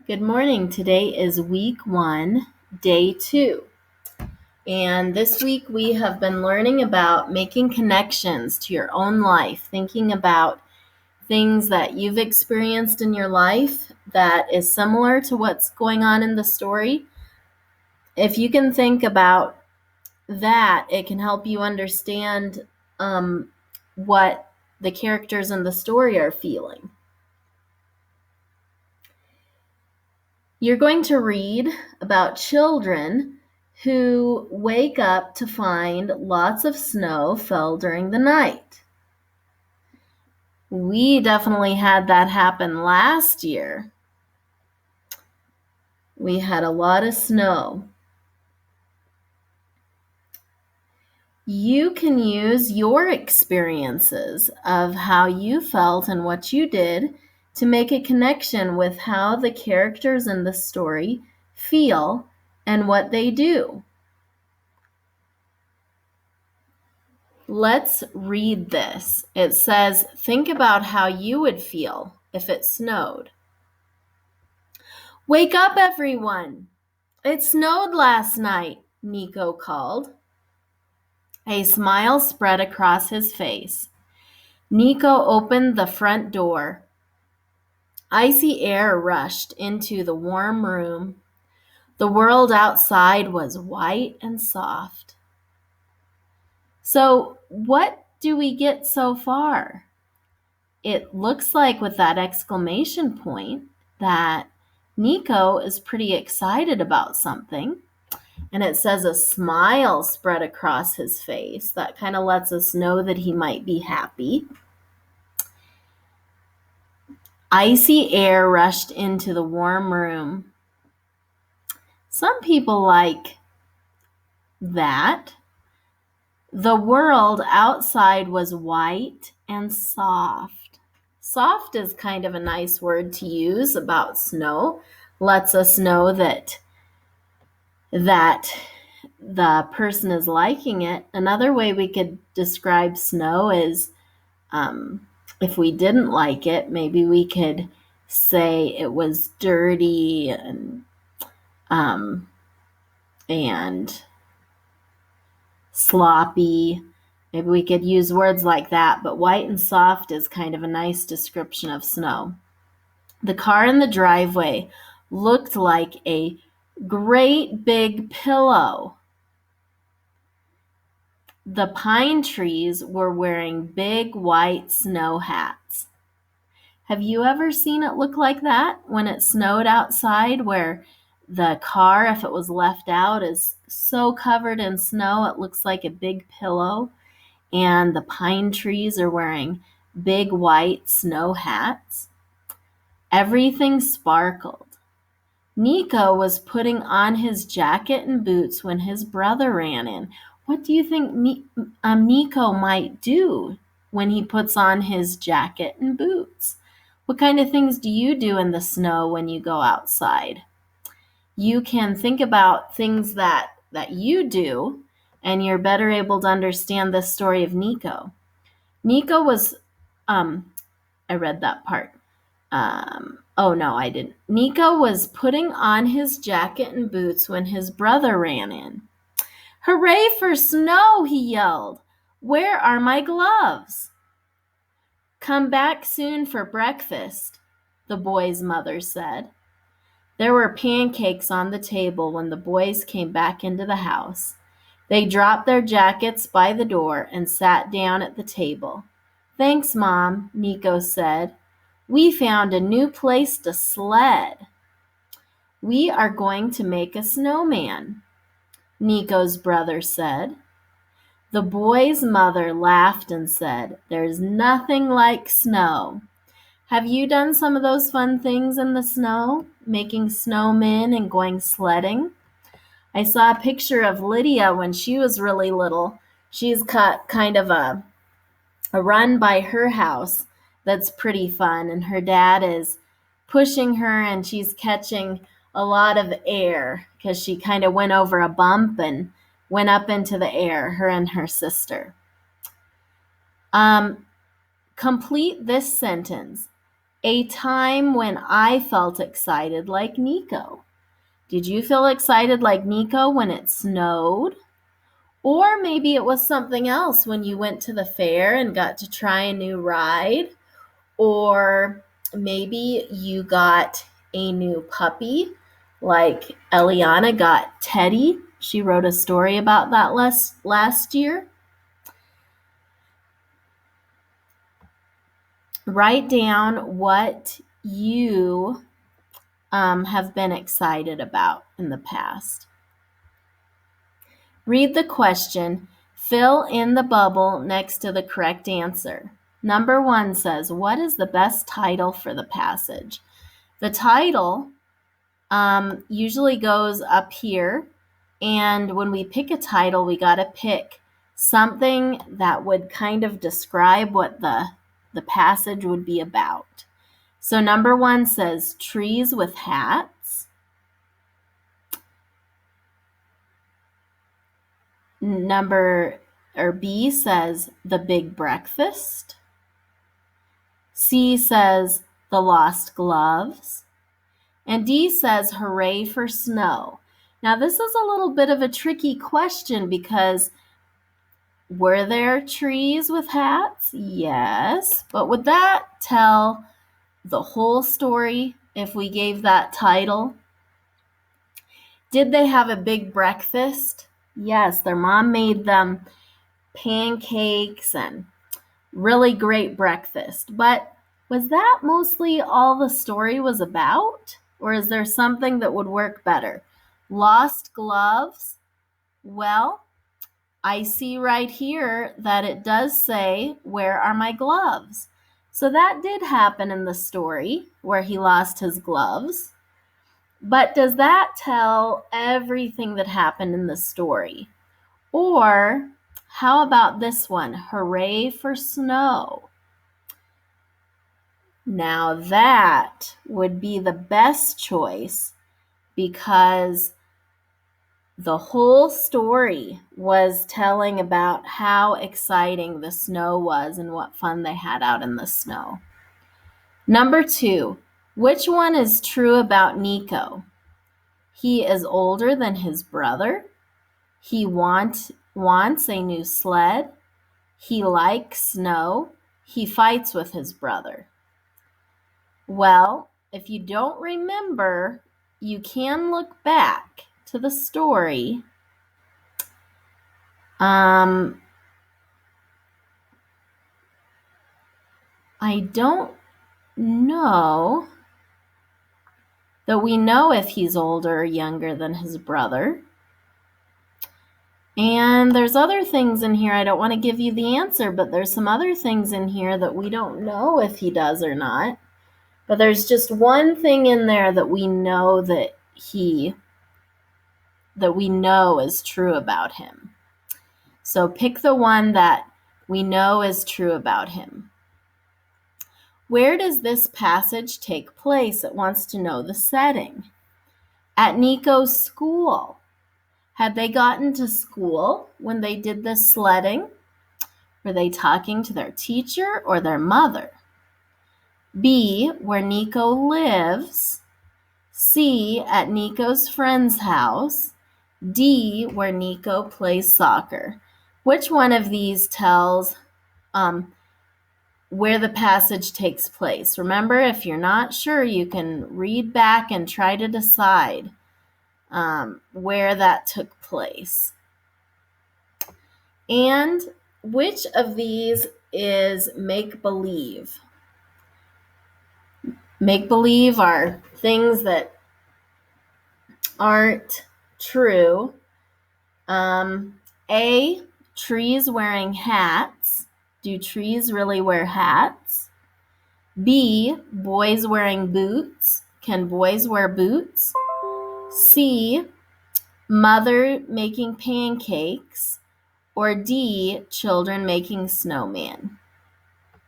Good morning. Today is week 1, day 2. And this week we have been learning about making connections to your own life, thinking about things that you've experienced in your life that is similar to what's going on in the story. If you can think about that, it can help you understand what the characters in the story are feeling. You're going to read about children who wake up to find lots of snow fell during the night. We definitely had that happen last year. We had a lot of snow. You can use your experiences of how you felt and what you did to make a connection with how the characters in the story feel and what they do. Let's read this. It says, think about how you would feel if it snowed. Wake up, everyone. It snowed last night, Nico called. A smile spread across his face. Nico opened the front door. Icy air rushed into the warm room. The world outside was white and soft. So, what do we get so far? It looks like with that exclamation point that Nico is pretty excited about something. And it says a smile spread across his face. That kind of lets us know that he might be happy. Icy air rushed into the warm room. Some people like that. The world outside was white and soft. Soft is kind of a nice word to use about snow. Lets us know that the person is liking it. Another way we could describe snow is if we didn't like it, maybe we could say it was dirty and sloppy. Maybe we could use words like that, but white and soft is kind of a nice description of snow. The car in the driveway looked like a great big pillow. The pine trees were wearing big white snow hats. Have you ever seen it look like that when it snowed outside, where the car, if it was left out, is so covered in snow it looks like a big pillow, and the pine trees are wearing big white snow hats? Everything sparkled. Nico was putting on his jacket and boots when his brother ran in. What do you think Nico might do when he puts on his jacket and boots? What kind of things do you do in the snow when you go outside? You can think about things that you do, and you're better able to understand the story of Nico. Nico was, I read that part. Oh, no, I didn't. Nico was putting on his jacket and boots when his brother ran in. Hooray for snow, he yelled. Where are my gloves? Come back soon for breakfast, the boy's mother said. There were pancakes on the table when the boys came back into the house. They dropped their jackets by the door and sat down at the table. Thanks, Mom, Nico said. We found a new place to sled. We are going to make a snowman, Nico's brother said. The boy's mother laughed and said, There's nothing like snow. Have you done some of those fun things in the snow, making snowmen and going sledding? I saw a picture of Lydia when she was really little. She's got kind of a run by her house that's pretty fun, and her dad is pushing her and she's catching a lot of air because she kind of went over a bump and went up into the air, her and her sister. Complete this sentence. A time when I felt excited like Nico. Did you feel excited like Nico when it snowed? Or maybe it was something else when you went to the fair and got to try a new ride. Or maybe you got a new puppy, like Eliana got Teddy. She wrote a story about that last year. Write down what you have been excited about in the past. Read the question. Fill in the bubble next to the correct answer. Number 1 says, what is the best title for the passage? The title usually goes up here, and when we pick a title, we got to pick something that would kind of describe what the passage would be about. So number 1 says, trees with hats. B says, the big breakfast. C says, the lost gloves. And D says, hooray for snow. Now, this is a little bit of a tricky question because were there trees with hats? Yes. But would that tell the whole story if we gave that title? Did they have a big breakfast? Yes, their mom made them pancakes and really great breakfast. But was that mostly all the story was about? Or is there something that would work better? Lost gloves? Well, I see right here that it does say, where are my gloves? So that did happen in the story where he lost his gloves. But does that tell everything that happened in the story? Or how about this one? Hooray for snow. Now that would be the best choice because the whole story was telling about how exciting the snow was and what fun they had out in the snow. Number 2, which one is true about Nico? He is older than his brother. He wants a new sled. He likes snow. He fights with his brother. Well, if you don't remember, you can look back to the story. I don't know that we know if he's older or younger than his brother. And there's other things in here. I don't want to give you the answer, but there's some other things in here that we don't know if he does or not. But there's just one thing in there that we know is true about him. So pick the one that we know is true about him. Where does this passage take place? It wants to know the setting. At Nico's school. Had they gotten to school when they did this sledding? Were they talking to their teacher or their mother? B, where Nico lives. C, at Nico's friend's house. D, where Nico plays soccer. Which one of these tells where the passage takes place? Remember, if you're not sure, you can read back and try to decide where that took place. And which of these is make-believe? Make-believe are things that aren't true. A, trees wearing hats. Do trees really wear hats? B, boys wearing boots. Can boys wear boots? C, mother making pancakes. Or D, children making snowman.